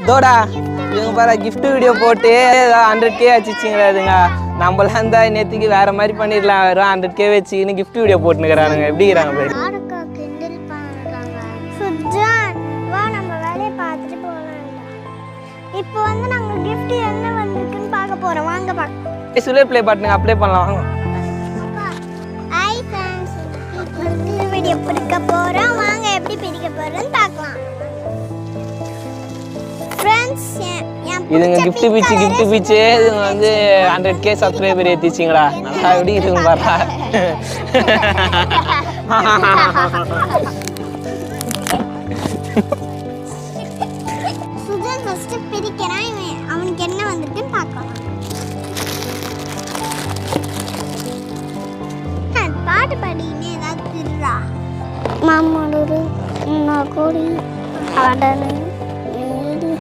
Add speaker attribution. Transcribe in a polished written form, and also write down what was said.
Speaker 1: தோடா இவங்க பாரு gift video போட்டு 100K வச்சுச்சிங்களா இதுங்க. நம்மளாம் இருந்தா நேற்றுக்கு வேற மாதிரி பண்ணிடலாம். வெறும் 100K வச்சுக்கின்னு gift வீடியோ போட்டுனுக்குறானுங்க. எப்படி இருக்கிறாங்க பாரு.
Speaker 2: இப்போ வந்து நாங்க gift என்ன வந்திருக்குன்னு பார்க்க போறோம். வாங்க பார்க்கலாம்.
Speaker 1: சுலே ப்ளே பட்டனுங்க அப்ளை பண்ணலாம் வாங்க.
Speaker 2: Hi friends. இந்த வீடியோ பிடிக்க போறோம். வாங்க எப்படி பிடிக்க போறோம்னு பார்க்கலாம். फ्रेंड्स
Speaker 1: இதுங்க gift பிச்சு இதுங்க வந்து 100K சப்ஸ்கிரைபர் ஏத்திச்சிங்களா. நல்லா எப்படி இருக்குங்க பாறா.
Speaker 2: சுஜன் ஃபர்ஸ்ட் பிரிக்கறான். அவனுக்கு என்ன வந்திருக்குன்னு பார்க்கலாம். பாட்டு பாடினே ஏதாவது திருடா. மாமாடூரு நகோடி ஆடனு